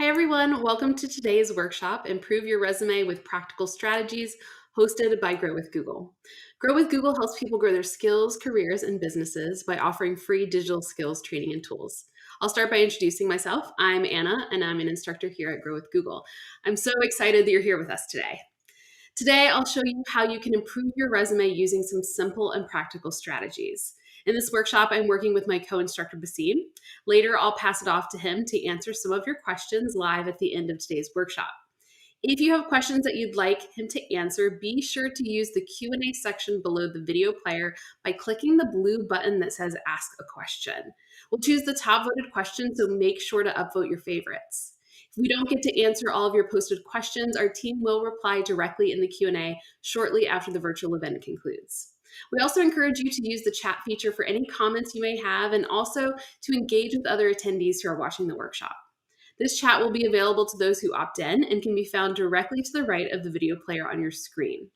Hi, everyone. Welcome to today's workshop, Improve Your Resume with Practical Strategies, hosted by Grow with Google. Grow with Google helps people grow their skills, careers, and businesses by offering free digital skills training and tools. I'll start by introducing myself. I'm Anna, and I'm an instructor here at Grow with Google. I'm so excited that you're here with us today. Today, I'll show you how you can improve your resume using some simple and practical strategies. In this workshop, I'm working with my co-instructor, Basim. Later, I'll pass it off to him to answer some of your questions live at the end of today's workshop. If you have questions that you'd like him to answer, be sure to use the Q&A section below the video player by clicking the blue button that says Ask a Question. We'll choose the top voted question, so make sure to upvote your favorites. If we don't get to answer all of your posted questions, our team will reply directly in the Q&A shortly after the virtual event concludes. We also encourage you to use the chat feature for any comments you may have and also to engage with other attendees who are watching the workshop. This chat will be available to those who opt in and can be found directly to the right of the video player on your screen.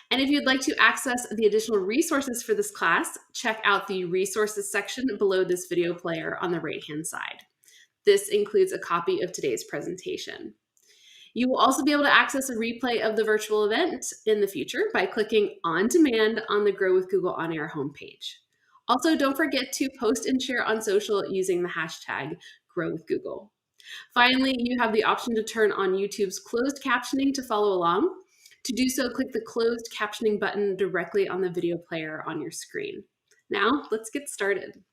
And if you'd like to access the additional resources for this class, check out the resources section below this video player on the right-hand side. This includes a copy of today's presentation. You will also be able to access a replay of the virtual event in the future by clicking On Demand on the Grow with Google On Air homepage. Also, don't forget to post and share on social using the hashtag Grow with Google. Finally, you have the option to turn on YouTube's closed captioning to follow along. To do so, click the closed captioning button directly on the video player on your screen. Now, let's get started.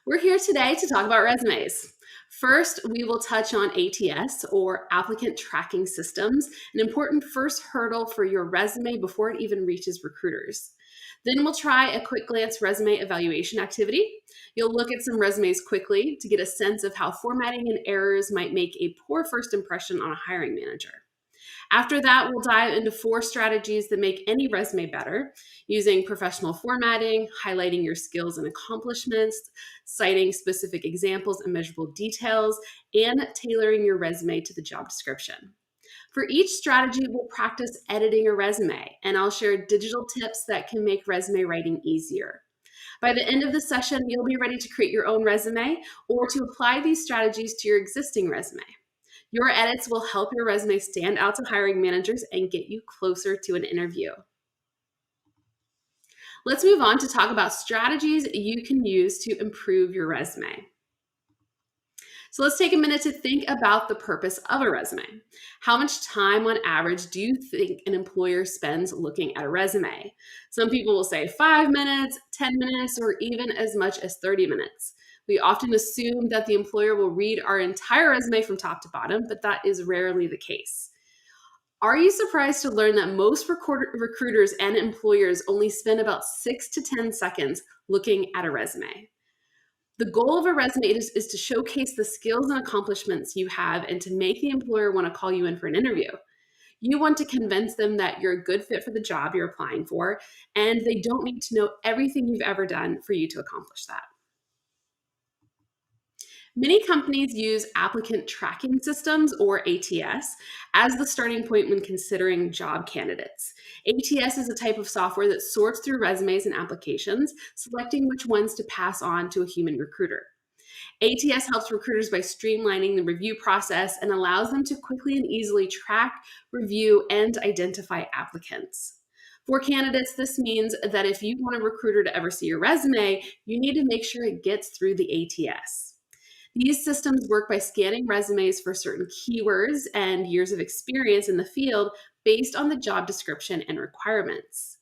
We're here today to talk about resumes. First, we will touch on ATS, or Applicant Tracking Systems, an important first hurdle for your resume before it even reaches recruiters. Then we'll try a quick glance resume evaluation activity. You'll look at some resumes quickly to get a sense of how formatting and errors might make a poor first impression on a hiring manager. After that, we'll dive into 4 strategies that make any resume better, using professional formatting, highlighting your skills and accomplishments, citing specific examples and measurable details, and tailoring your resume to the job description. For each strategy, we'll practice editing a resume, and I'll share digital tips that can make resume writing easier. By the end of the session, you'll be ready to create your own resume or to apply these strategies to your existing resume. Your edits will help your resume stand out to hiring managers and get you closer to an interview. Let's move on to talk about strategies you can use to improve your resume. So let's take a minute to think about the purpose of a resume. How much time on average do you think an employer spends looking at a resume? Some people will say 5 minutes, 10 minutes, or even as much as 30 minutes. We often assume that the employer will read our entire resume from top to bottom, but that is rarely the case. Are you surprised to learn that most recruiters and employers only spend about 6 to 10 seconds looking at a resume? The goal of a resume is to showcase the skills and accomplishments you have and to make the employer want to call you in for an interview. You want to convince them that you're a good fit for the job you're applying for, and they don't need to know everything you've ever done for you to accomplish that. Many companies use applicant tracking systems, or ATS, as the starting point when considering job candidates. ATS is a type of software that sorts through resumes and applications, selecting which ones to pass on to a human recruiter. ATS helps recruiters by streamlining the review process and allows them to quickly and easily track, review, and identify applicants. For candidates, this means that if you want a recruiter to ever see your resume, you need to make sure it gets through the ATS. These systems work by scanning resumes for certain keywords and years of experience in the field based on the job description and requirements.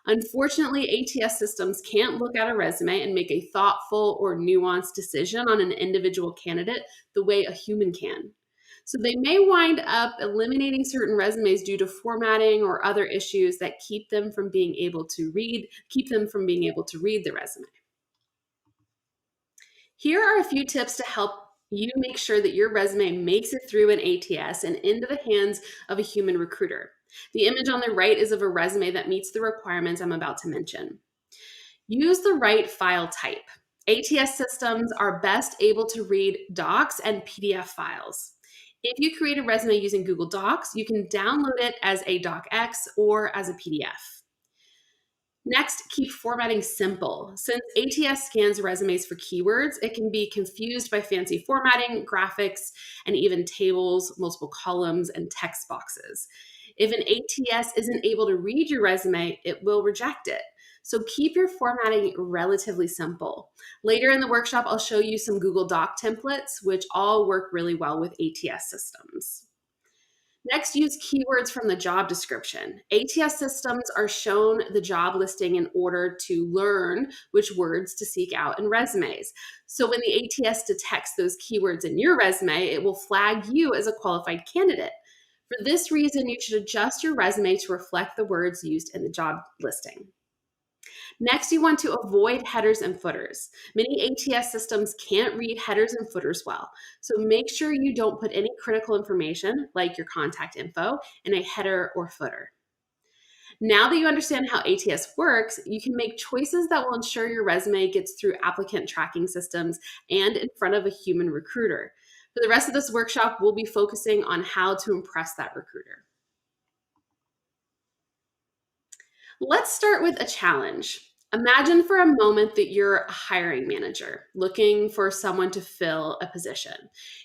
Unfortunately, ATS systems can't look at a resume and make a thoughtful or nuanced decision on an individual candidate the way a human can. So they may wind up eliminating certain resumes due to formatting or other issues that keep them from being able to read the resume. Here are a few tips to help you make sure that your resume makes it through an ATS and into the hands of a human recruiter. The image on the right is of a resume that meets the requirements I'm about to mention. Use the right file type. ATS systems are best able to read docs and PDF files. If you create a resume using Google Docs, you can download it as a docx or as a PDF. Next, keep formatting simple. Since ATS scans resumes for keywords, it can be confused by fancy formatting, graphics, and even tables, multiple columns, and text boxes. If an ATS isn't able to read your resume, it will reject it. So keep your formatting relatively simple. Later in the workshop, I'll show you some Google Doc templates, which all work really well with ATS systems. Next, use keywords from the job description. ATS systems are shown the job listing in order to learn which words to seek out in resumes. So when the ATS detects those keywords in your resume, it will flag you as a qualified candidate. For this reason, you should adjust your resume to reflect the words used in the job listing. Next, you want to avoid headers and footers. Many ATS systems can't read headers and footers well, so make sure you don't put any critical information, like your contact info, in a header or footer. Now that you understand how ATS works, you can make choices that will ensure your resume gets through applicant tracking systems and in front of a human recruiter. For the rest of this workshop, we'll be focusing on how to impress that recruiter. Let's start with a challenge. Imagine for a moment that you're a hiring manager looking for someone to fill a position.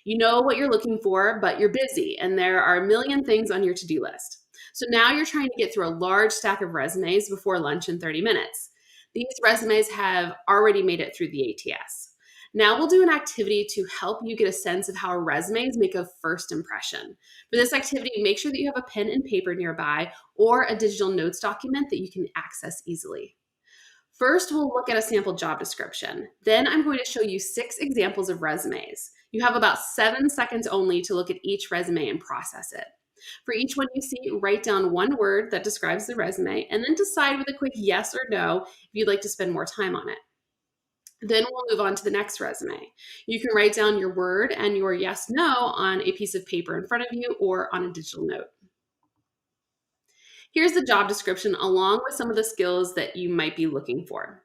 You know what you're looking for, but you're busy and there are a million things on your to do list. So now you're trying to get through a large stack of resumes before lunch in 30 minutes. These resumes have already made it through the ATS. Now we'll do an activity to help you get a sense of how resumes make a first impression. For this activity, make sure that you have a pen and paper nearby or a digital notes document that you can access easily. First, we'll look at a sample job description. Then I'm going to show you 6 examples of resumes. You have about 7 seconds only to look at each resume and process it. For each one you see, write down one word that describes the resume and then decide with a quick yes or no if you'd like to spend more time on it. Then we'll move on to the next resume. You can write down your word and your yes, no on a piece of paper in front of you or on a digital note. Here's the job description along with some of the skills that you might be looking for.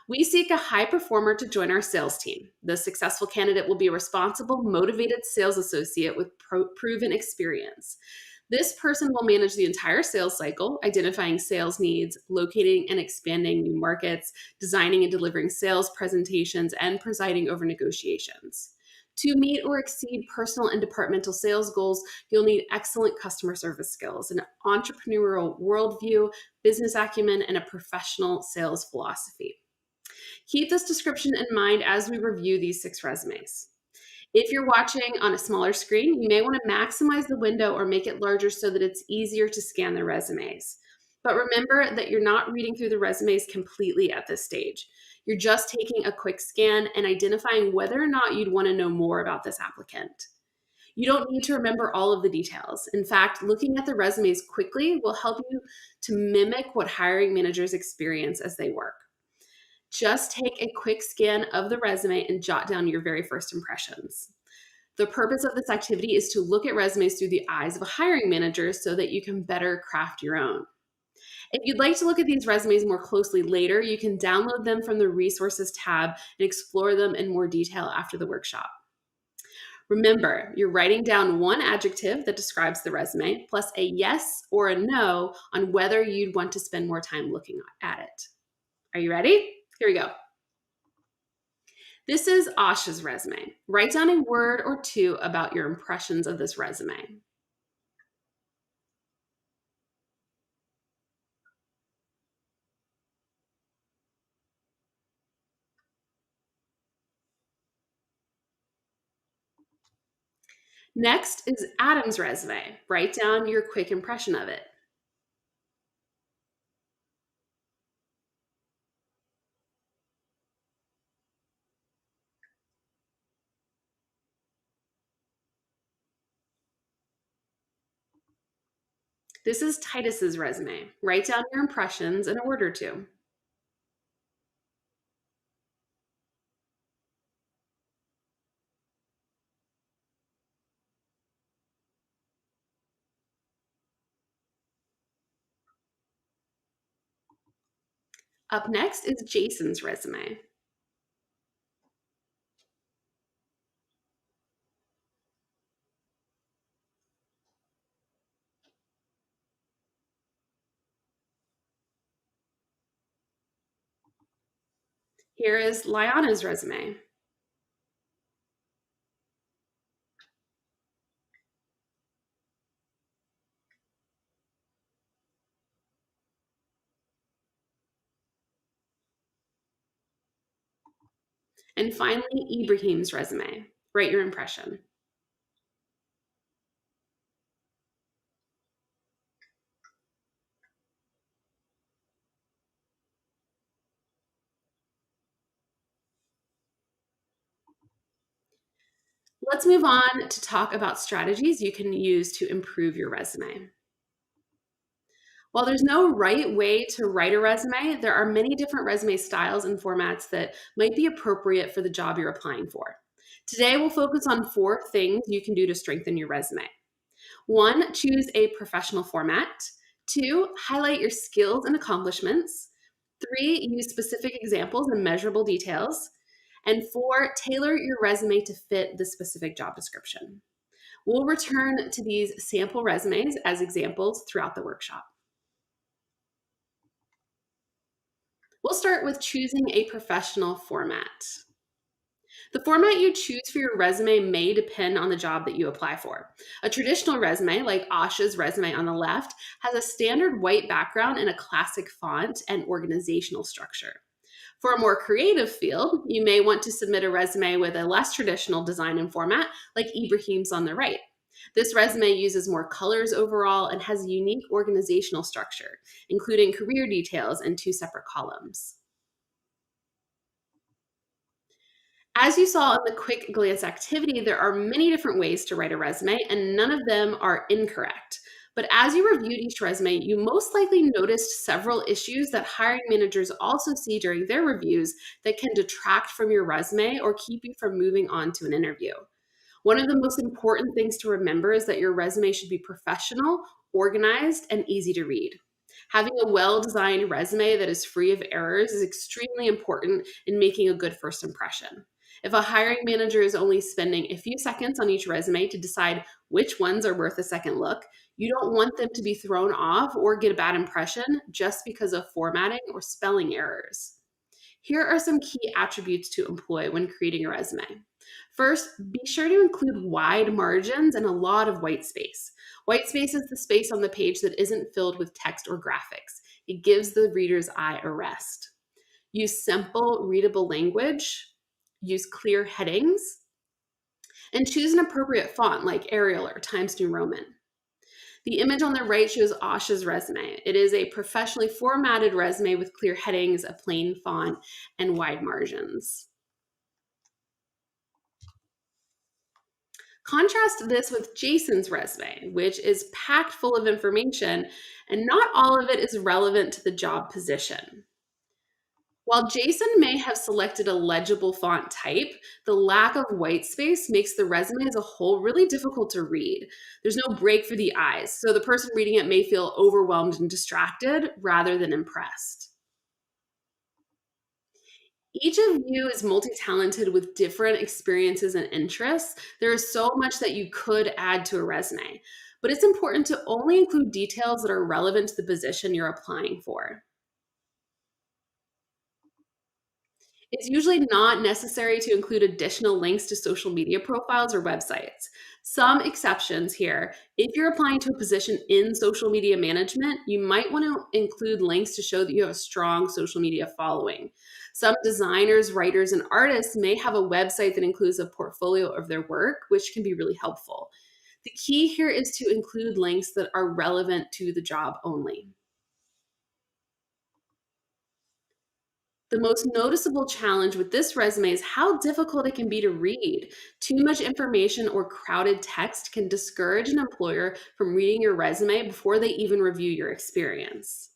We seek a high performer to join our sales team. The successful candidate will be a responsible, motivated sales associate with proven experience. This person will manage the entire sales cycle, identifying sales needs, locating and expanding new markets, designing and delivering sales presentations, and presiding over negotiations. To meet or exceed personal and departmental sales goals, you'll need excellent customer service skills, an entrepreneurial worldview, business acumen, and a professional sales philosophy. Keep this description in mind as we review these 6 resumes. If you're watching on a smaller screen, you may want to maximize the window or make it larger so that it's easier to scan the resumes. But remember that you're not reading through the resumes completely at this stage. You're just taking a quick scan and identifying whether or not you'd want to know more about this applicant. You don't need to remember all of the details. In fact, looking at the resumes quickly will help you to mimic what hiring managers experience as they work. Just take a quick scan of the resume and jot down your very first impressions. The purpose of this activity is to look at resumes through the eyes of a hiring manager so that you can better craft your own. If you'd like to look at these resumes more closely later, you can download them from the Resources tab and explore them in more detail after the workshop. Remember, you're writing down one adjective that describes the resume, plus a yes or a no on whether you'd want to spend more time looking at it. Are you ready? Here we go. This is Asha's resume. Write down a word or two about your impressions of this resume. Next is Adam's resume. Write down your quick impression of it. This is Titus's resume. Write down your impressions in a word or two. Up next is Jason's resume. Here is Liana's resume. And finally, Ibrahim's resume. Write your impression. Let's move on to talk about strategies you can use to improve your resume. While there's no right way to write a resume, there are many different resume styles and formats that might be appropriate for the job you're applying for. Today, we'll focus on 4 things you can do to strengthen your resume. 1, choose a professional format. 2, highlight your skills and accomplishments. 3, use specific examples and measurable details. And 4, tailor your resume to fit the specific job description. We'll return to these sample resumes as examples throughout the workshop. We'll start with choosing a professional format. The format you choose for your resume may depend on the job that you apply for. A traditional resume, like Asha's resume on the left, has a standard white background and a classic font and organizational structure. For a more creative field, you may want to submit a resume with a less traditional design and format, like Ibrahim's on the right. This resume uses more colors overall and has a unique organizational structure, including career details and 2 separate columns. As you saw in the quick glance activity, there are many different ways to write a resume, and none of them are incorrect. But as you reviewed each resume, you most likely noticed several issues that hiring managers also see during their reviews that can detract from your resume or keep you from moving on to an interview. One of the most important things to remember is that your resume should be professional, organized, and easy to read. Having a well designed resume that is free of errors is extremely important in making a good first impression. If a hiring manager is only spending a few seconds on each resume to decide which ones are worth a second look, you don't want them to be thrown off or get a bad impression just because of formatting or spelling errors. Here are some key attributes to employ when creating a resume. First, be sure to include wide margins and a lot of white space. White space is the space on the page that isn't filled with text or graphics. It gives the reader's eye a rest. Use simple, readable language. Use clear headings. And choose an appropriate font like Arial or Times New Roman. The image on the right shows Asha's resume. It is a professionally formatted resume with clear headings, a plain font, and wide margins. Contrast this with Jason's resume, which is packed full of information, and not all of it is relevant to the job position. While Jason may have selected a legible font type, the lack of white space makes the resume as a whole really difficult to read. There's no break for the eyes, so the person reading it may feel overwhelmed and distracted rather than impressed. Each of you is multi-talented with different experiences and interests. There is so much that you could add to a resume, but it's important to only include details that are relevant to the position you're applying for. It's usually not necessary to include additional links to social media profiles or websites. Some exceptions here. If you're applying to a position in social media management, you might want to include links to show that you have a strong social media following. Some designers, writers, and artists may have a website that includes a portfolio of their work, which can be really helpful. The key here is to include links that are relevant to the job only. The most noticeable challenge with this resume is how difficult it can be to read. Too much information or crowded text can discourage an employer from reading your resume before they even review your experience.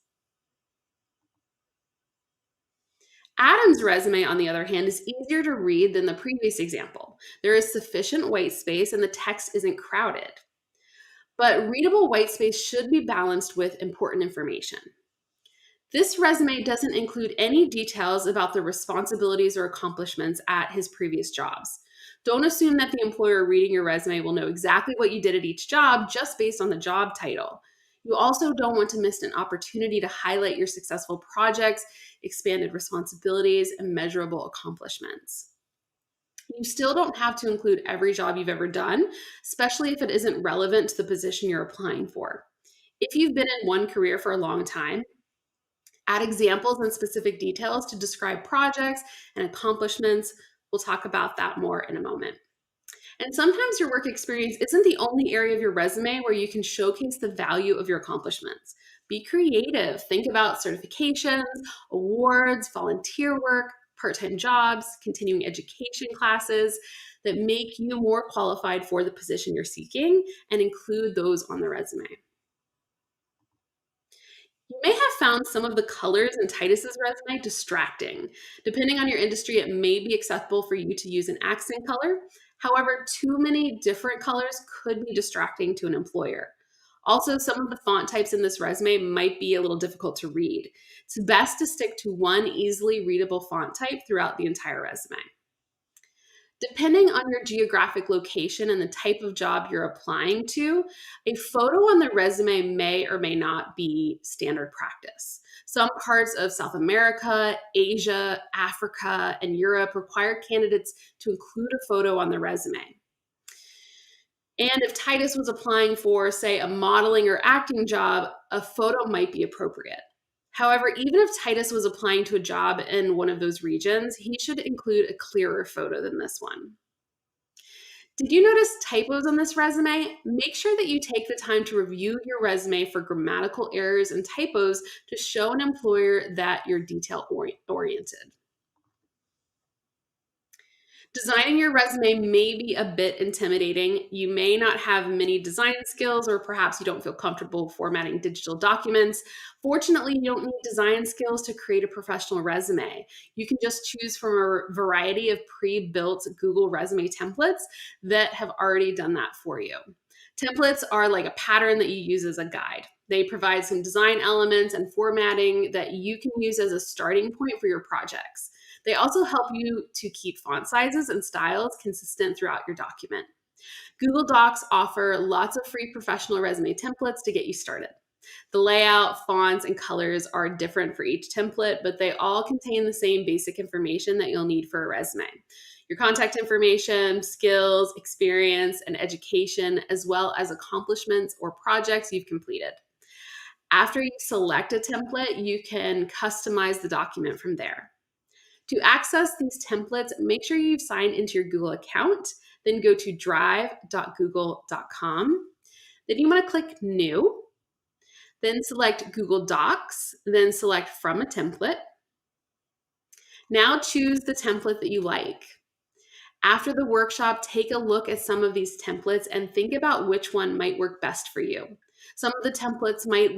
Adam's resume, on the other hand, is easier to read than the previous example. There is sufficient white space and the text isn't crowded. But readable white space should be balanced with important information. This resume doesn't include any details about the responsibilities or accomplishments at his previous jobs. Don't assume that the employer reading your resume will know exactly what you did at each job just based on the job title. You also don't want to miss an opportunity to highlight your successful projects, expanded responsibilities, and measurable accomplishments. You still don't have to include every job you've ever done, especially if it isn't relevant to the position you're applying for. If you've been in one career for a long time, add examples and specific details to describe projects and accomplishments. We'll talk about that more in a moment. And sometimes your work experience isn't the only area of your resume where you can showcase the value of your accomplishments. Be creative. Think about certifications, awards, volunteer work, part time jobs, continuing education classes that make you more qualified for the position you're seeking, and include those on the resume. You may have found some of the colors in Titus's resume distracting. Depending on your industry, it may be acceptable for you to use an accent color. However, too many different colors could be distracting to an employer. Also, some of the font types in this resume might be a little difficult to read. It's best to stick to one easily readable font type throughout the entire resume. Depending on your geographic location and the type of job you're applying to, a photo on the resume may or may not be standard practice. Some parts of South America, Asia, Africa, and Europe require candidates to include a photo on the resume. And if Titus was applying for, say, a modeling or acting job, a photo might be appropriate. However, even if Titus was applying to a job in one of those regions, he should include a clearer photo than this one. Did you notice typos on this resume? Make sure that you take the time to review your resume for grammatical errors and typos to show an employer that you're detail-oriented. Designing your resume may be a bit intimidating. You may not have many design skills, or perhaps you don't feel comfortable formatting digital documents. Fortunately, you don't need design skills to create a professional resume. You can just choose from a variety of pre-built Google resume templates that have already done that for you. Templates are like a pattern that you use as a guide. They provide some design elements and formatting that you can use as a starting point for your projects. They also help you to keep font sizes and styles consistent throughout your document. Google Docs offer lots of free professional resume templates to get you started. The layout, fonts, and colors are different for each template, but they all contain the same basic information that you'll need for a resume. Your contact information, skills, experience, and education, as well as accomplishments or projects you've completed. After you select a template, you can customize the document from there. To access these templates, make sure you've signed into your Google account, then go to drive.google.com. Then you want to click New, then select Google Docs, then select From a Template. Now choose the template that you like. After the workshop, take a look at some of these templates and think about which one might work best for you. Some of the templates might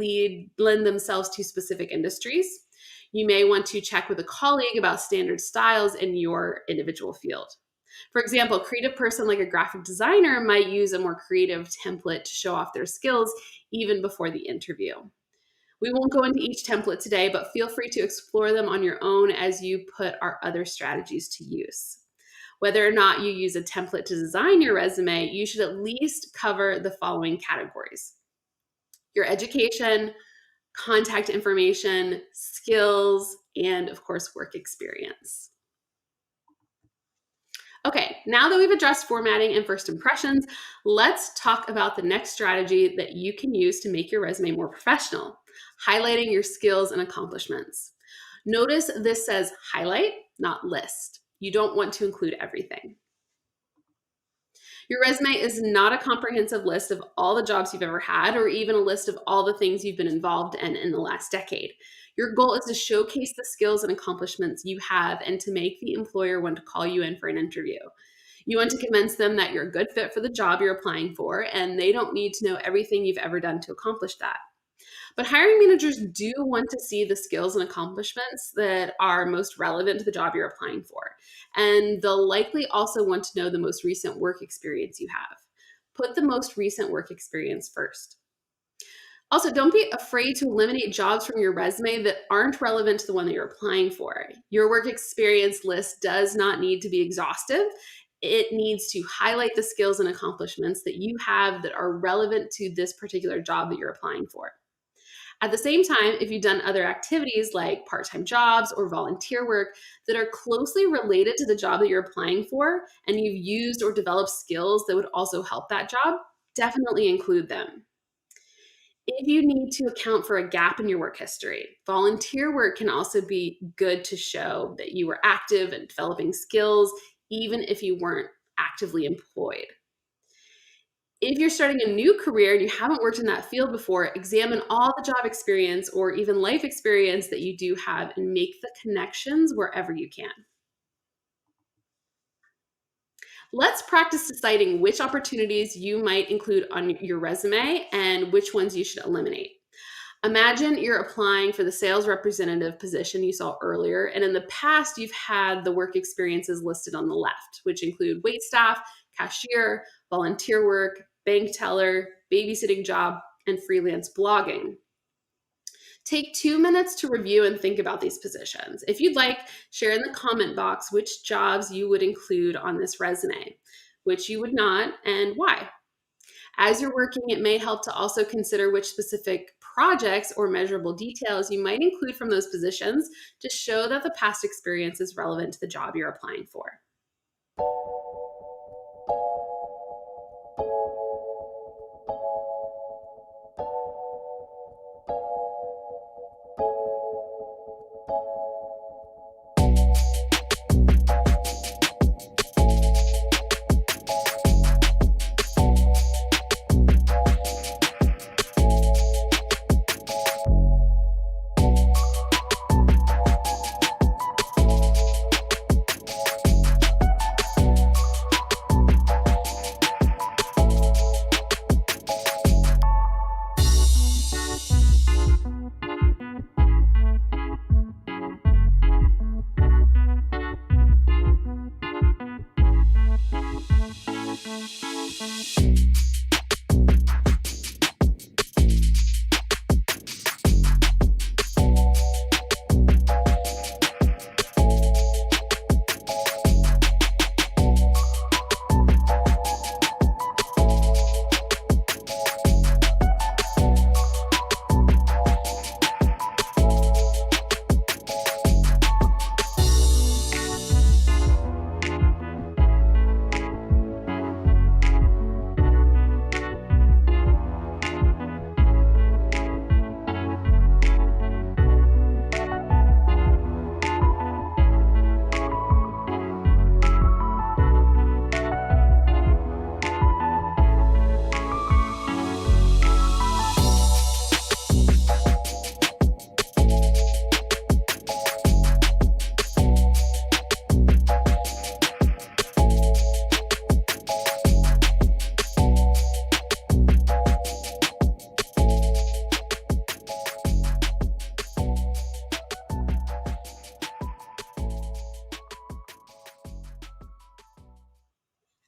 lend themselves to specific industries. You may want to check with a colleague about standard styles in your individual field. For example, a creative person like a graphic designer might use a more creative template to show off their skills even before the interview. We won't go into each template today, but feel free to explore them on your own as you put our other strategies to use. Whether or not you use a template to design your resume, you should at least cover the following categories: your education, contact information, skills, and of course, work experience. Okay, now that we've addressed formatting and first impressions, let's talk about the next strategy that you can use to make your resume more professional: highlighting your skills and accomplishments. Notice this says highlight, not list. You don't want to include everything. Your resume is not a comprehensive list of all the jobs you've ever had, or even a list of all the things you've been involved in the last decade. Your goal is to showcase the skills and accomplishments you have and to make the employer want to call you in for an interview. You want to convince them that you're a good fit for the job you're applying for, and they don't need to know everything you've ever done to accomplish that. But hiring managers do want to see the skills and accomplishments that are most relevant to the job you're applying for. And they'll likely also want to know the most recent work experience you have. Put the most recent work experience first. Also, don't be afraid to eliminate jobs from your resume that aren't relevant to the one that you're applying for. Your work experience list does not need to be exhaustive. It needs to highlight the skills and accomplishments that you have that are relevant to this particular job that you're applying for. At the same time, if you've done other activities like part time jobs or volunteer work that are closely related to the job that you're applying for, and you've used or developed skills that would also help that job, definitely include them. If you need to account for a gap in your work history, volunteer work can also be good to show that you were active and developing skills, even if you weren't actively employed. If you're starting a new career and you haven't worked in that field before, examine all the job experience or even life experience that you do have and make the connections wherever you can. Let's practice deciding which opportunities you might include on your resume and which ones you should eliminate. Imagine you're applying for the sales representative position you saw earlier, and in the past, you've had the work experiences listed on the left, which include wait staff, cashier, volunteer work, bank teller, babysitting job, and freelance blogging. Take 2 minutes to review and think about these positions. If you'd like, share in the comment box which jobs you would include on this resume, which you would not, and why. As you're working, it may help to also consider which specific projects or measurable details you might include from those positions to show that the past experience is relevant to the job you're applying for.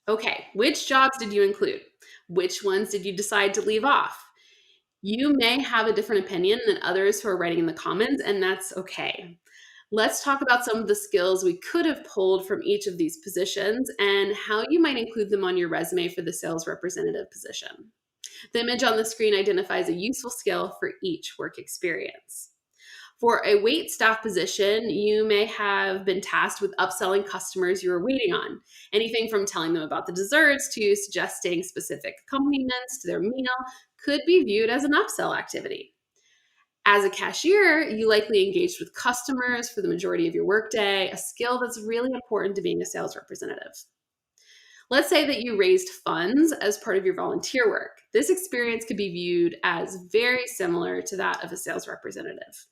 Okay, which jobs did you include? Which ones did you decide to leave off? You may have a different opinion than others who are writing in the comments, and that's okay. Let's talk about some of the skills we could have pulled from each of these positions and how you might include them on your resume for the sales representative position. The image on the screen identifies a useful skill for each work experience. For a wait staff position, you may have been tasked with upselling customers you were waiting on. Anything from telling them about the desserts to suggesting specific accompaniments to their meal could be viewed as an upsell activity. As a cashier, you likely engaged with customers for the majority of your workday, a skill that's really important to being a sales representative. Let's say that you raised funds as part of your volunteer work. This experience could be viewed as very similar to that of a sales representative.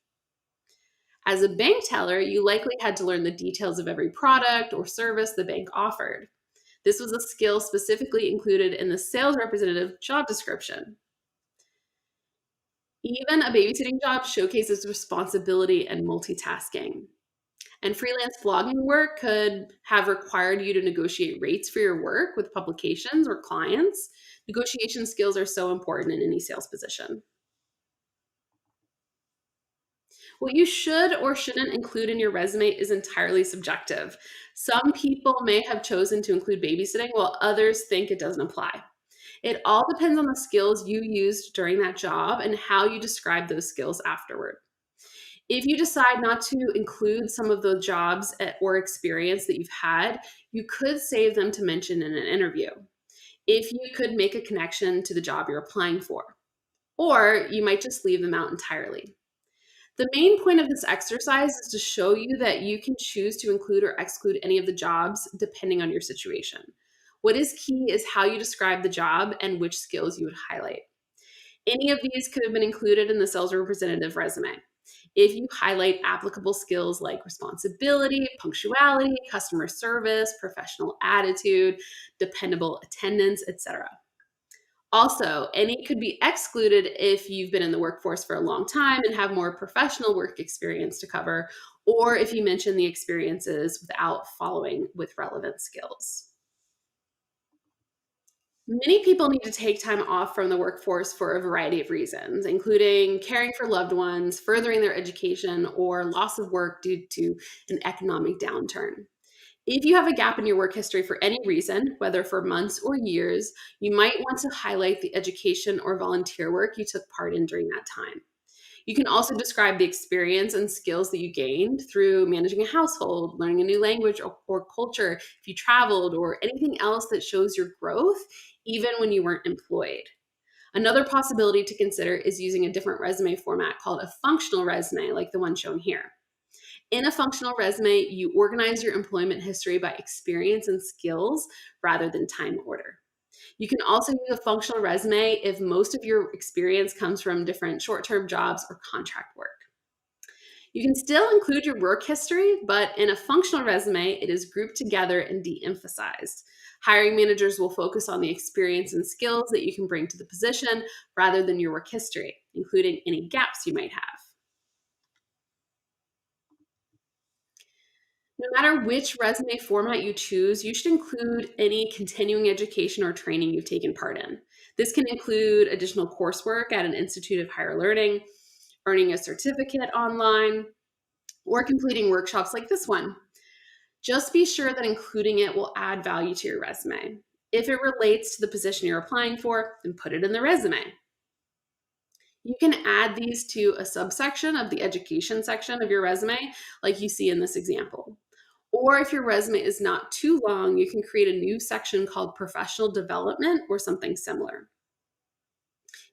As a bank teller, you likely had to learn the details of every product or service the bank offered. This was a skill specifically included in the sales representative job description. Even a babysitting job showcases responsibility and multitasking. And freelance blogging work could have required you to negotiate rates for your work with publications or clients. Negotiation skills are so important in any sales position. What you should or shouldn't include in your resume is entirely subjective. Some people may have chosen to include babysitting, while others think it doesn't apply. It all depends on the skills you used during that job and how you describe those skills afterward. If you decide not to include some of the jobs or experience that you've had, you could save them to mention in an interview. If you could make a connection to the job you're applying for, or you might just leave them out entirely. The main point of this exercise is to show you that you can choose to include or exclude any of the jobs depending on your situation. What is key is how you describe the job and which skills you would highlight. Any of these could have been included in the sales representative resume. If you highlight applicable skills like responsibility, punctuality, customer service, professional attitude, dependable attendance, etc. Also, any could be excluded if you've been in the workforce for a long time and have more professional work experience to cover, or if you mention the experiences without following with relevant skills. Many people need to take time off from the workforce for a variety of reasons, including caring for loved ones, furthering their education, or loss of work due to an economic downturn. If you have a gap in your work history for any reason, whether for months or years, you might want to highlight the education or volunteer work you took part in during that time. You can also describe the experience and skills that you gained through managing a household, learning a new language or culture, if you traveled, or anything else that shows your growth, even when you weren't employed. Another possibility to consider is using a different resume format called a functional resume, like the one shown here. In a functional resume, you organize your employment history by experience and skills rather than time order. You can also use a functional resume if most of your experience comes from different short-term jobs or contract work. You can still include your work history, but in a functional resume, it is grouped together and de-emphasized. Hiring managers will focus on the experience and skills that you can bring to the position rather than your work history, including any gaps you might have. No matter which resume format you choose, you should include any continuing education or training you've taken part in. This can include additional coursework at an institute of higher learning, earning a certificate online, or completing workshops like this one. Just be sure that including it will add value to your resume. If it relates to the position you're applying for, then put it in the resume. You can add these to a subsection of the education section of your resume, like you see in this example. Or if your resume is not too long, you can create a new section called professional development or something similar.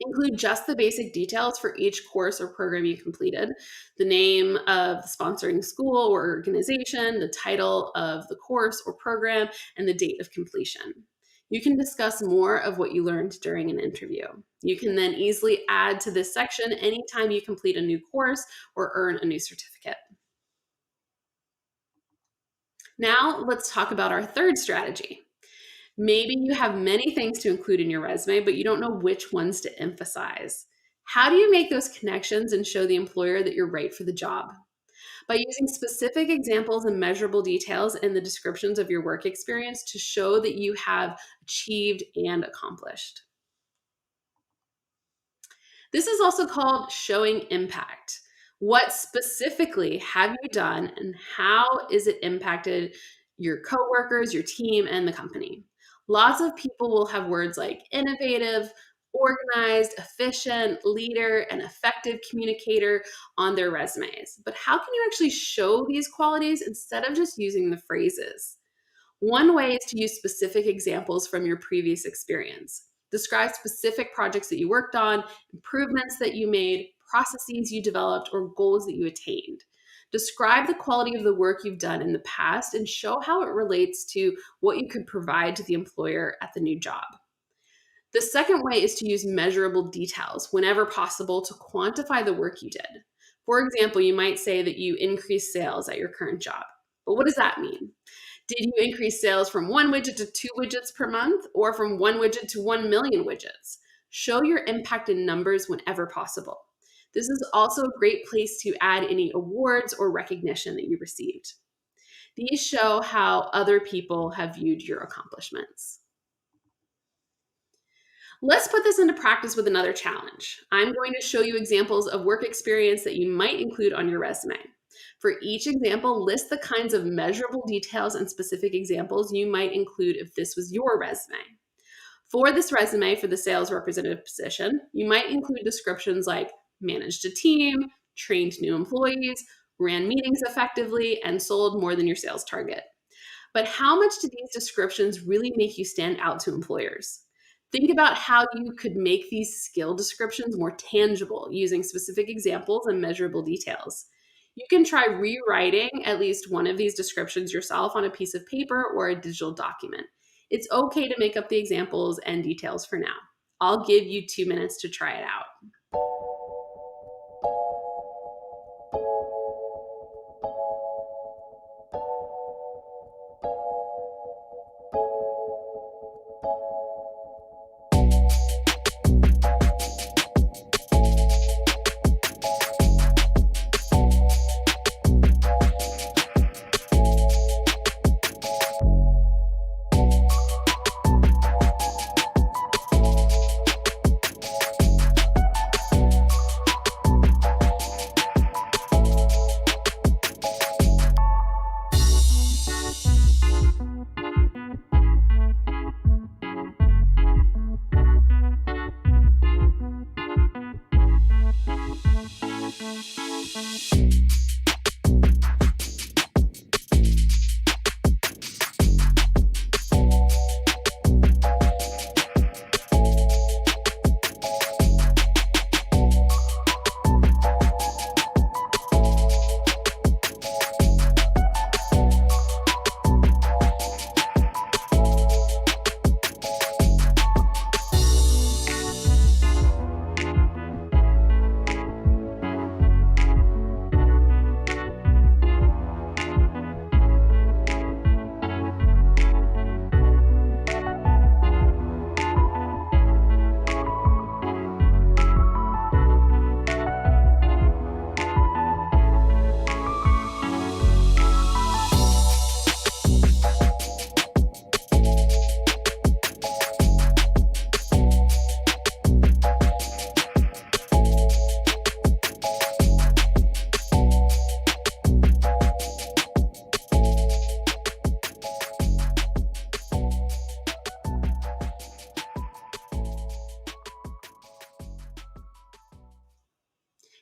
Include just the basic details for each course or program you completed, the name of the sponsoring school or organization, the title of the course or program, and the date of completion. You can discuss more of what you learned during an interview. You can then easily add to this section anytime you complete a new course or earn a new certificate. Now, let's talk about our third strategy. Maybe you have many things to include in your resume, but you don't know which ones to emphasize. How do you make those connections and show the employer that you're right for the job? By using specific examples and measurable details in the descriptions of your work experience to show that you have achieved and accomplished. This is also called showing impact. What specifically have you done and how is it impacted your coworkers, your team, and the company? Lots of people will have words like innovative, organized, efficient, leader, and effective communicator on their resumes. But how can you actually show these qualities instead of just using the phrases? One way is to use specific examples from your previous experience. Describe specific projects that you worked on, improvements that you made, processes you developed, or goals that you attained. Describe the quality of the work you've done in the past and show how it relates to what you could provide to the employer at the new job. The second way is to use measurable details whenever possible to quantify the work you did. For example, you might say that you increased sales at your current job. But what does that mean? Did you increase sales from one widget to two widgets per month or from one widget to 1 million widgets? Show your impact in numbers whenever possible. This is also a great place to add any awards or recognition that you received. These show how other people have viewed your accomplishments. Let's put this into practice with another challenge. I'm going to show you examples of work experience that you might include on your resume. For each example, list the kinds of measurable details and specific examples you might include if this was your resume. For this resume for the sales representative position, you might include descriptions like managed a team, trained new employees, ran meetings effectively, and sold more than your sales target. But how much do these descriptions really make you stand out to employers? Think about how you could make these skill descriptions more tangible using specific examples and measurable details. You can try rewriting at least one of these descriptions yourself on a piece of paper or a digital document. It's okay to make up the examples and details for now. I'll give you 2 minutes to try it out.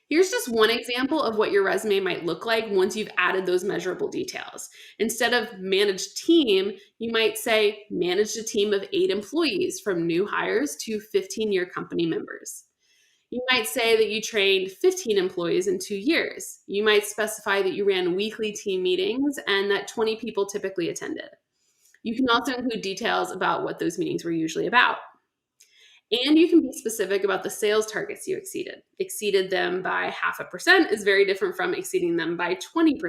Here's just one example of what your resume might look like once you've added those measurable details. Instead of managed team, you might say managed a team of 8 employees from new hires to 15-year company members. You might say that you trained 15 employees in 2 years. You might specify that you ran weekly team meetings and that 20 people typically attended. You can also include details about what those meetings were usually about. And you can be specific about the sales targets you exceeded. Exceeded them by 0.5% is very different from exceeding them by 20%.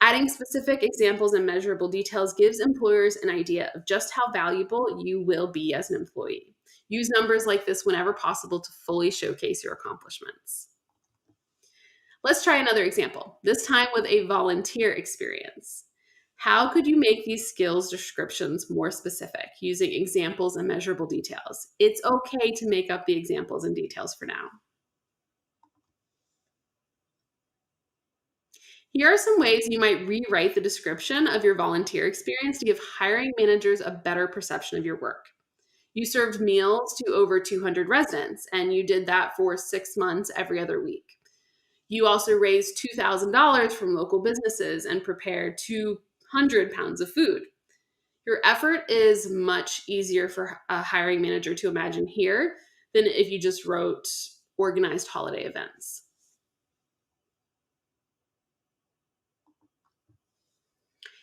Adding specific examples and measurable details gives employers an idea of just how valuable you will be as an employee. Use numbers like this whenever possible to fully showcase your accomplishments. Let's try another example, this time with a volunteer experience. How could you make these skills descriptions more specific using examples and measurable details? It's okay to make up the examples and details for now. Here are some ways you might rewrite the description of your volunteer experience to give hiring managers a better perception of your work. You served meals to over 200 residents, and you did that for 6 months every other week. You also raised $2,000 from local businesses and prepared 200 pounds of food. Your effort is much easier for a hiring manager to imagine here than if you just wrote organized holiday events.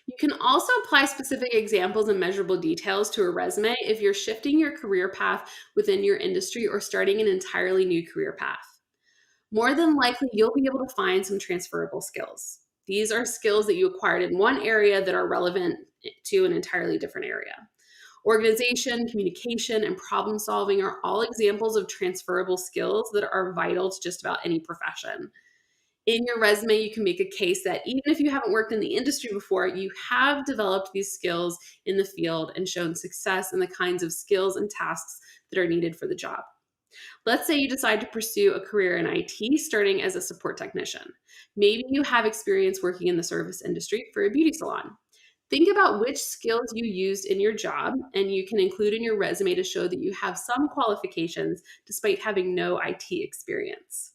You can also apply specific examples and measurable details to a resume if you're shifting your career path within your industry or starting an entirely new career path. More than likely, you'll be able to find some transferable skills. These are skills that you acquired in one area that are relevant to an entirely different area. Organization, communication, and problem solving are all examples of transferable skills that are vital to just about any profession. In your resume, you can make a case that even if you haven't worked in the industry before, you have developed these skills in the field and shown success in the kinds of skills and tasks that are needed for the job. Let's say you decide to pursue a career in IT starting as a support technician. Maybe you have experience working in the service industry for a beauty salon. Think about which skills you used in your job, and you can include in your resume to show that you have some qualifications despite having no IT experience.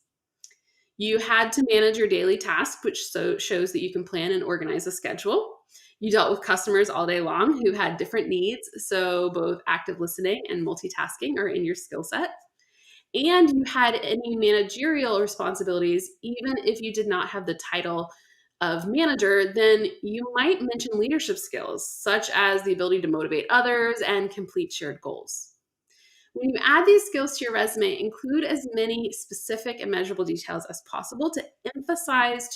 You had to manage your daily tasks, which shows that you can plan and organize a schedule. You dealt with customers all day long who had different needs, so both active listening and multitasking are in your skill set. And you had any managerial responsibilities, even if you did not have the title of manager, then you might mention leadership skills, such as the ability to motivate others and complete shared goals. When you add these skills to your resume, include as many specific and measurable details as possible to emphasize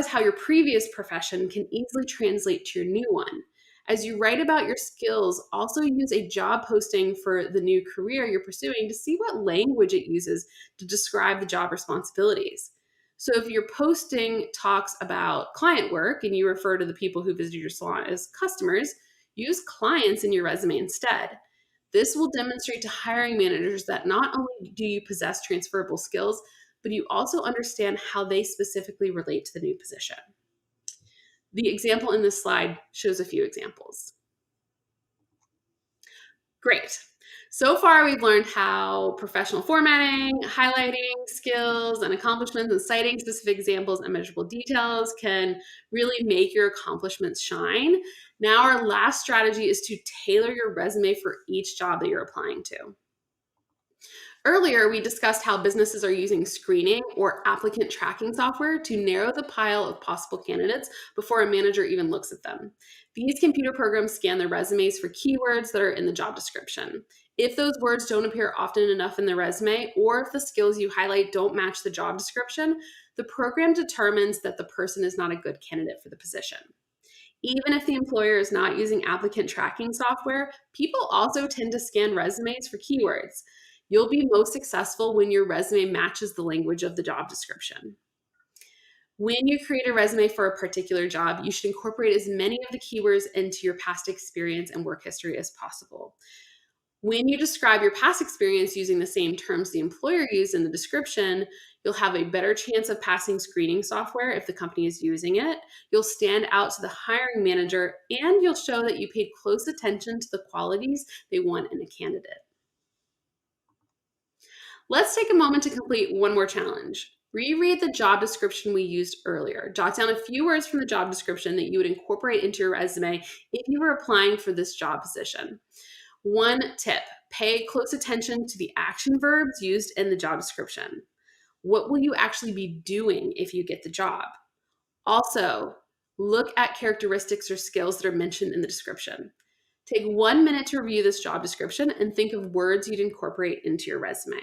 how your previous profession can easily translate to your new one. As you write about your skills, also use a job posting for the new career you're pursuing to see what language it uses to describe the job responsibilities. So if your posting talks about client work and you refer to the people who visit your salon as customers, use clients in your resume instead. This will demonstrate to hiring managers that not only do you possess transferable skills, but you also understand how they specifically relate to the new position. The example in this slide shows a few examples. Great. So far, we've learned how professional formatting, highlighting skills and accomplishments, and citing specific examples and measurable details can really make your accomplishments shine. Now, our last strategy is to tailor your resume for each job that you're applying to. Earlier, we discussed how businesses are using screening or applicant tracking software to narrow the pile of possible candidates before a manager even looks at them. These computer programs scan their resumes for keywords that are in the job description. If those words don't appear often enough in the resume, or if the skills you highlight don't match the job description, the program determines that the person is not a good candidate for the position. Even if the employer is not using applicant tracking software, people also tend to scan resumes for keywords. You'll be most successful when your resume matches the language of the job description. When you create a resume for a particular job, you should incorporate as many of the keywords into your past experience and work history as possible. When you describe your past experience using the same terms the employer used in the description, you'll have a better chance of passing screening software if the company is using it. You'll stand out to the hiring manager, and you'll show that you paid close attention to the qualities they want in a candidate. Let's take a moment to complete one more challenge. Reread the job description we used earlier. Jot down a few words from the job description that you would incorporate into your resume if you were applying for this job position. One tip, pay close attention to the action verbs used in the job description. What will you actually be doing if you get the job? Also, look at characteristics or skills that are mentioned in the description. Take 1 minute to review this job description and think of words you'd incorporate into your resume.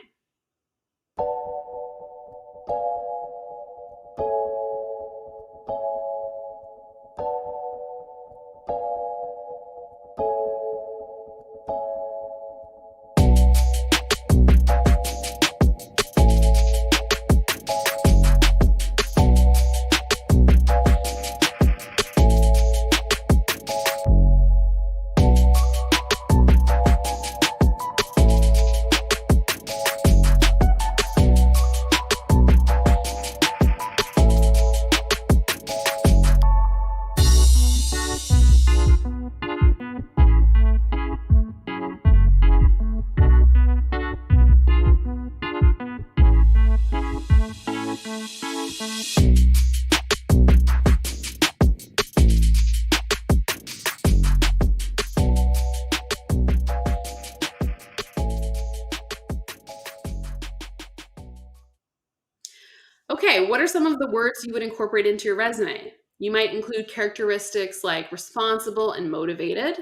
Okay, what are some of the words you would incorporate into your resume? You might include characteristics like responsible and motivated.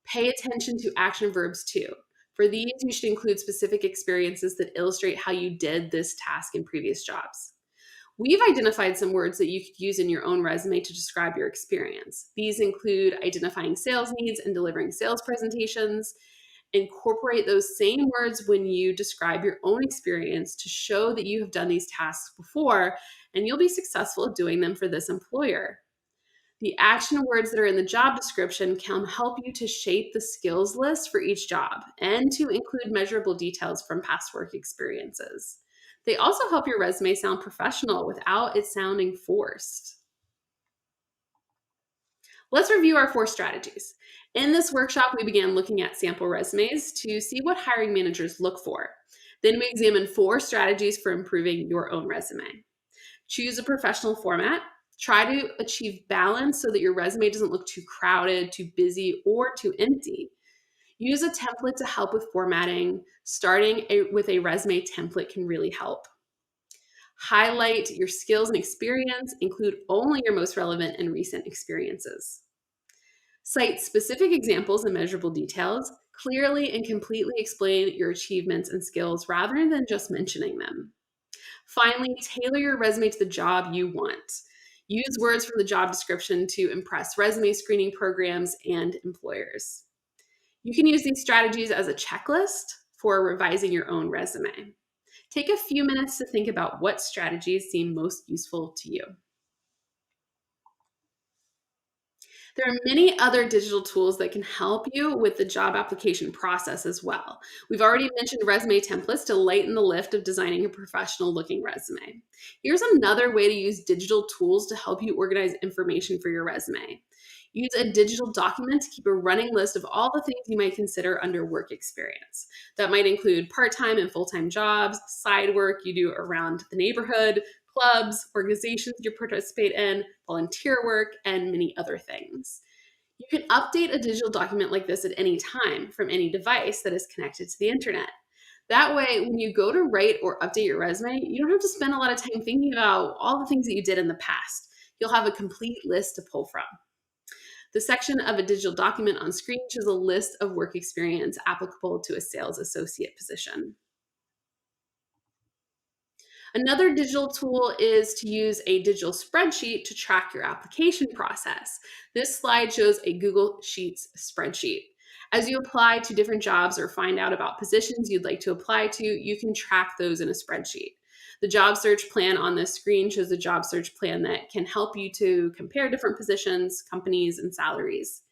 Pay attention to action verbs too. For these, you should include specific experiences that illustrate how you did this task in previous jobs. We've identified some words that you could use in your own resume to describe your experience. These include identifying sales needs and delivering sales presentations, Incorporate those same words when you describe your own experience to show that you have done these tasks before, and you'll be successful at doing them for this employer. The action words that are in the job description can help you to shape the skills list for each job and to include measurable details from past work experiences. They also help your resume sound professional without it sounding forced. Let's review our 4 strategies. In this workshop, we began looking at sample resumes to see what hiring managers look for. Then we examined 4 strategies for improving your own resume. Choose a professional format. Try to achieve balance so that your resume doesn't look too crowded, too busy, or too empty. Use a template to help with formatting. With a resume template can really help. Highlight your skills and experience. Include only your most relevant and recent experiences. Cite specific examples and measurable details. Clearly and completely explain your achievements and skills rather than just mentioning them. Finally, tailor your resume to the job you want. Use words from the job description to impress resume screening programs and employers. You can use these strategies as a checklist for revising your own resume. Take a few minutes to think about what strategies seem most useful to you. There are many other digital tools that can help you with the job application process as well. We've already mentioned resume templates to lighten the lift of designing a professional looking resume. Here's another way to use digital tools to help you organize information for your resume. Use a digital document to keep a running list of all the things you might consider under work experience. That might include part-time and full-time jobs, side work you do around the neighborhood, clubs, organizations you participate in, volunteer work, and many other things. You can update a digital document like this at any time from any device that is connected to the internet. That way, when you go to write or update your resume, you don't have to spend a lot of time thinking about all the things that you did in the past. You'll have a complete list to pull from. The section of a digital document on screen shows a list of work experience applicable to a sales associate position. Another digital tool is to use a digital spreadsheet to track your application process. This slide shows a Google Sheets spreadsheet. As you apply to different jobs or find out about positions you'd like to apply to, you can track those in a spreadsheet. The job search plan on this screen shows a job search plan that can help you to compare different positions, companies, and salaries.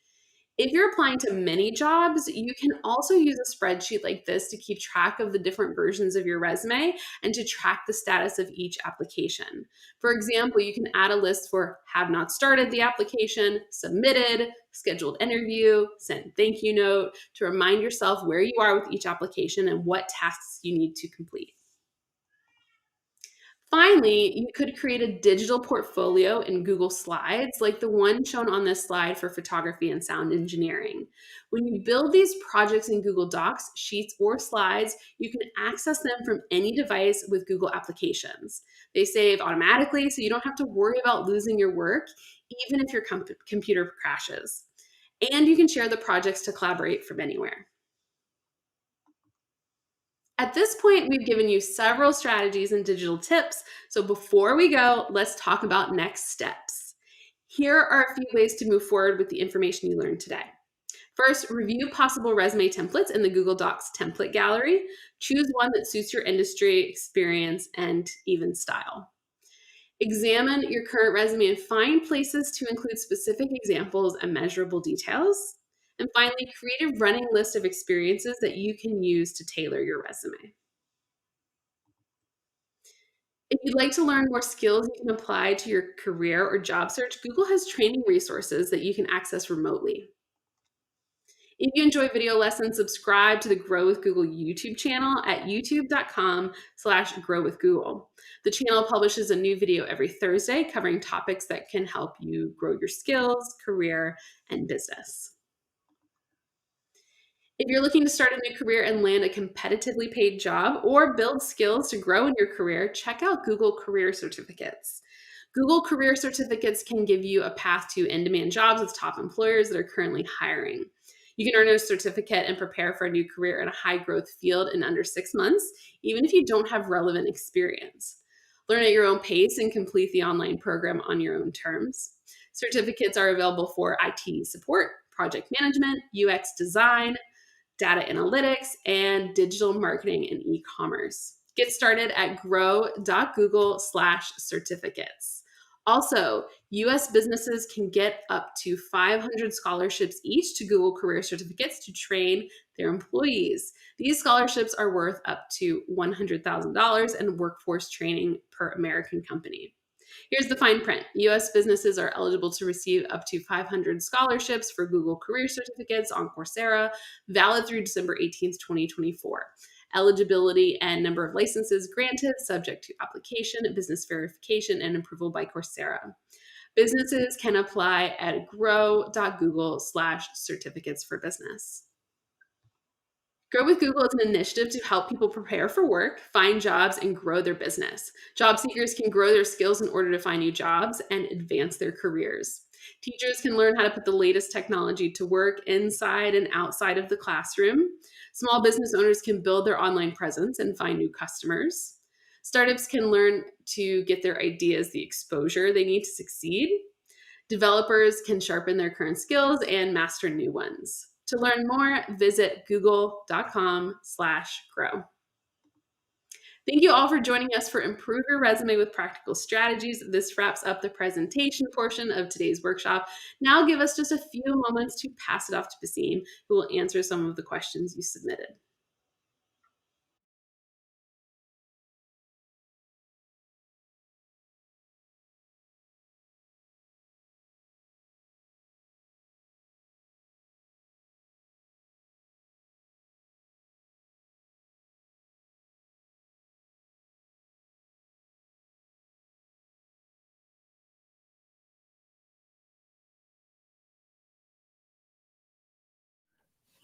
If you're applying to many jobs, you can also use a spreadsheet like this to keep track of the different versions of your resume and to track the status of each application. For example, you can add a list for have not started the application, submitted, scheduled interview, sent thank you note to remind yourself where you are with each application and what tasks you need to complete. Finally, you could create a digital portfolio in Google Slides, like the one shown on this slide for photography and sound engineering. When you build these projects in Google Docs, Sheets, or Slides, you can access them from any device with Google applications. They save automatically, so you don't have to worry about losing your work, even if your computer crashes. And you can share the projects to collaborate from anywhere. At this point, we've given you several strategies and digital tips. So before we go, let's talk about next steps. Here are a few ways to move forward with the information you learned today. First, review possible resume templates in the Google Docs template gallery. Choose one that suits your industry, experience, and even style. Examine your current resume and find places to include specific examples and measurable details. And finally, create a running list of experiences that you can use to tailor your resume. If you'd like to learn more skills you can apply to your career or job search, Google has training resources that you can access remotely. If you enjoy video lessons, subscribe to the Grow with Google YouTube channel at youtube.com/growwithgoogle. The channel publishes a new video every Thursday covering topics that can help you grow your skills, career, and business. If you're looking to start a new career and land a competitively paid job or build skills to grow in your career, check out Google Career Certificates. Google Career Certificates can give you a path to in-demand jobs with top employers that are currently hiring. You can earn a certificate and prepare for a new career in a high-growth field in under 6 months, even if you don't have relevant experience. Learn at your own pace and complete the online program on your own terms. Certificates are available for IT support, project management, UX design, data analytics, and digital marketing and e-commerce. Get started at grow.google/certificates. Also, US businesses can get up to 500 scholarships each to Google Career Certificates to train their employees. These scholarships are worth up to $100,000 in workforce training per American company. Here's the fine print. US businesses are eligible to receive up to 500 scholarships for Google Career Certificates on Coursera, valid through December 18th, 2024. Eligibility and number of licenses granted subject to application, business verification, and approval by Coursera. Businesses can apply at grow.google/certificates for business. Grow with Google is an initiative to help people prepare for work, find jobs, and grow their business. Job seekers can grow their skills in order to find new jobs and advance their careers. Teachers can learn how to put the latest technology to work inside and outside of the classroom. Small business owners can build their online presence and find new customers. Startups can learn to get their ideas the exposure they need to succeed. Developers can sharpen their current skills and master new ones. To learn more, visit google.com/grow. Thank you all for joining us for Improve Your Resume with Practical Strategies. This wraps up the presentation portion of today's workshop. Now give us just a few moments to pass it off to Basim, who will answer some of the questions you submitted.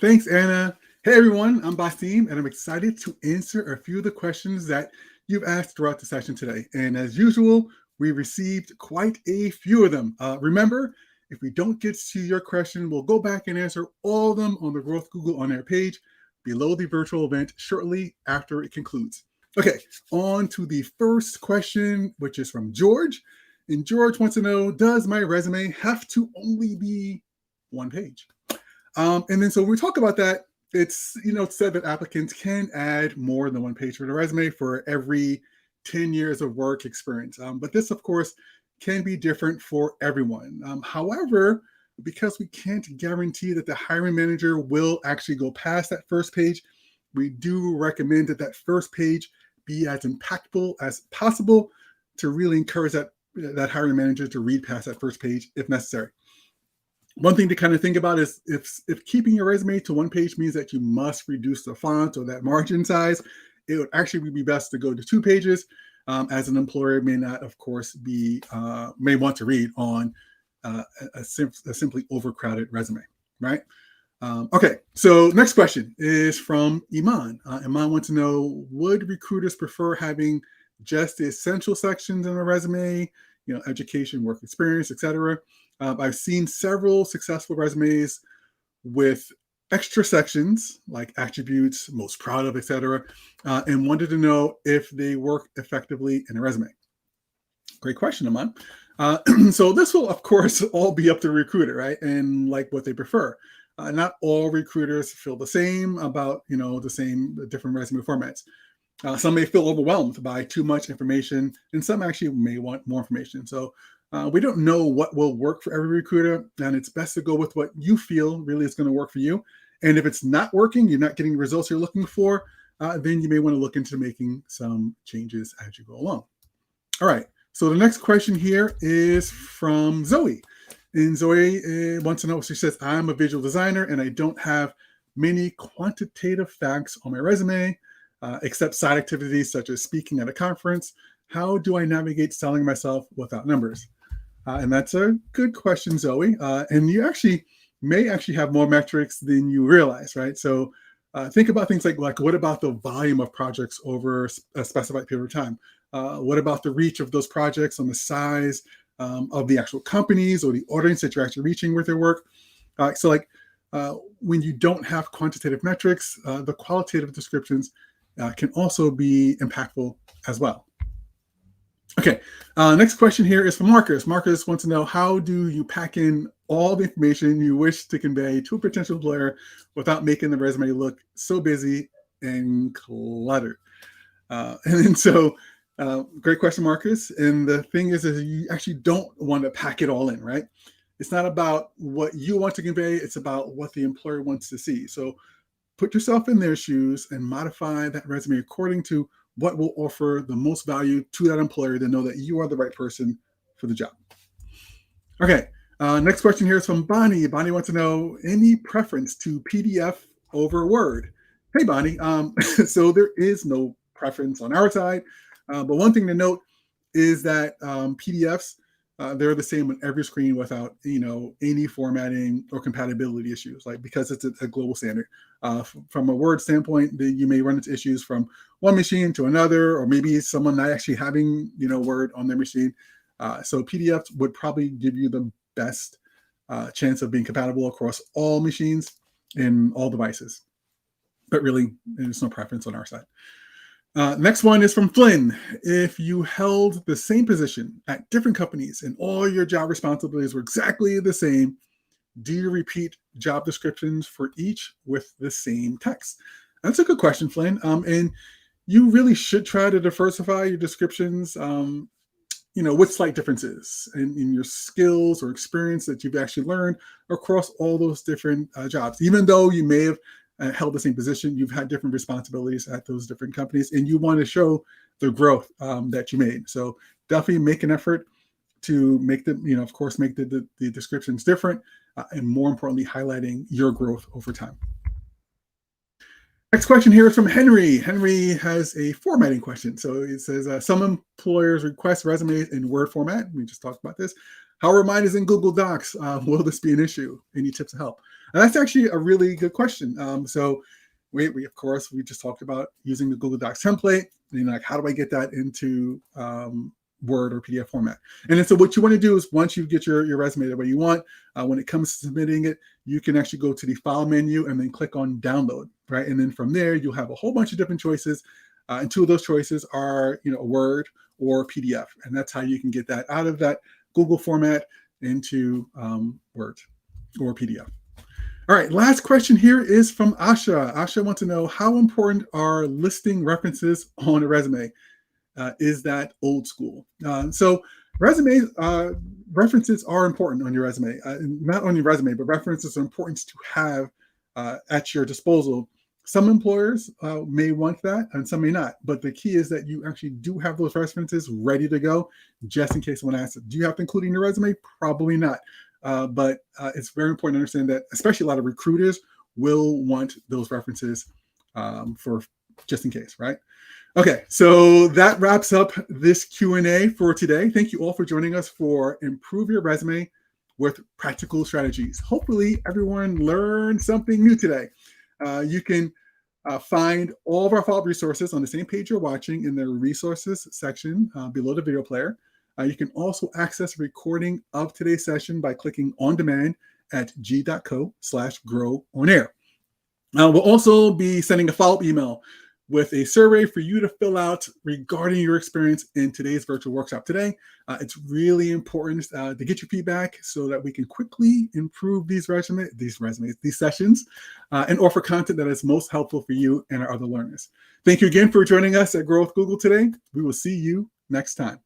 Thanks, Anna. Hey, everyone, I'm Basim, and I'm excited to answer a few of the questions that you've asked throughout the session today. And as usual, we received quite a few of them. Remember, if we don't get to your question, we'll go back and answer all of them on the Growth Google On Air page below the virtual event shortly after it concludes. Okay, on to the first question, which is from George. And George wants to know, does my resume have to only be one page? And then so when we talk about that, it's said that applicants can add more than one page for the resume for every 10 years of work experience. But this, of course, can be different for everyone. However, because we can't guarantee that the hiring manager will actually go past that first page, we do recommend that that first page be as impactful as possible to really encourage that hiring manager to read past that first page if necessary. One thing to kind of think about is if keeping your resume to one page means that you must reduce the font or that margin size, it would actually be best to go to 2 pages, as an employer may not, of course, may want to read on a simply overcrowded resume, right? Okay, so next question is from Iman. Iman wants to know, would recruiters prefer having just the essential sections in a resume, education, work experience, etc.? I've seen several successful resumes with extra sections like attributes, most proud of, etc., and wanted to know if they work effectively in a resume. Great question, Aman. So this will, of course, all be up to the recruiter, right? And like what they prefer. Not all recruiters feel the same about, the different resume formats. Some may feel overwhelmed by too much information, and some actually may want more information. So we don't know what will work for every recruiter, and it's best to go with what you feel really is going to work for you. And if it's not working, you're not getting the results you're looking for, then you may want to look into making some changes as you go along. All right, so the next question here is from Zoe. And Zoe wants to know, she says, I'm a visual designer and I don't have many quantitative facts on my resume, except side activities such as speaking at a conference. How do I navigate selling myself without numbers? And that's a good question, Zoe. And you may actually have more metrics than you realize, right? So think about things like what about the volume of projects over a specified period of time? What about the reach of those projects on the size of the actual companies or the audience that you're actually reaching with your work? When you don't have quantitative metrics, the qualitative descriptions can also be impactful as well. Okay, next question here is from Marcus. Marcus wants to know, how do you pack in all the information you wish to convey to a potential employer without making the resume look so busy and cluttered? And so, great question, Marcus. And the thing is you actually don't want to pack it all in, right? It's not about what you want to convey, it's about what the employer wants to see. So put yourself in their shoes and modify that resume according to what will offer the most value to that employer to know that you are the right person for the job. Okay, next question here is from Bonnie. Bonnie wants to know, any preference to PDF over Word? Hey, Bonnie. So there is no preference on our side, but one thing to note is that PDFs, they're the same on every screen without any formatting or compatibility issues, like because it's a global standard. From a Word standpoint, you may run into issues from one machine to another, or maybe someone not actually having Word on their machine. So PDFs would probably give you the best chance of being compatible across all machines and all devices. But really, there's no preference on our side. Next one is from Flynn. If you held the same position at different companies and all your job responsibilities were exactly the same, do you repeat job descriptions for each with the same text? That's a good question, Flynn. And you really should try to diversify your descriptions, with slight differences in your skills or experience that you've actually learned across all those different jobs. Even though you may have held the same position, you've had different responsibilities at those different companies, and you want to show the growth that you made. So definitely make an effort to make the, of course, make the descriptions different, and more importantly, highlighting your growth over time. Next question here is from Henry. Henry has a formatting question. So it says, some employers request resumes in Word format. We just talked about this. However, mine is in Google Docs. Will this be an issue? Any tips to help? And that's actually a really good question. So we of course, we just talked about using the Google Docs template. And like, how do I get that into Word or PDF format? And then so what you want to do is, once you get your resume the way you want, when it comes to submitting it, you can actually go to the file menu and then click on download, right? And then from there, you'll have a whole bunch of different choices. And two of those choices are, Word or PDF. And that's how you can get that out of that Google format into Word or PDF. All right, last question here is from Asha. Asha wants to know, how important are listing references on a resume? Is that old school? So resumes, references are important on your resume. Not on your resume, but references are important to have at your disposal. Some employers may want that and some may not, but the key is that you actually do have those references ready to go, just in case someone asks, do you have to include in your resume? Probably not. But it's very important to understand that, especially a lot of recruiters will want those references for just in case, right? Okay, so that wraps up this Q&A for today. Thank you all for joining us for Improve Your Resume with Practical Strategies. Hopefully everyone learned something new today. You can find all of our follow-up resources on the same page you're watching in the resources section below the video player. You can also access a recording of today's session by clicking on demand at g.co/growonair. We'll also be sending a follow-up email with a survey for you to fill out regarding your experience in today's virtual workshop today. It's really important to get your feedback so that we can quickly improve these sessions, and offer content that is most helpful for you and our other learners. Thank you again for joining us at Grow with Google today. We will see you next time.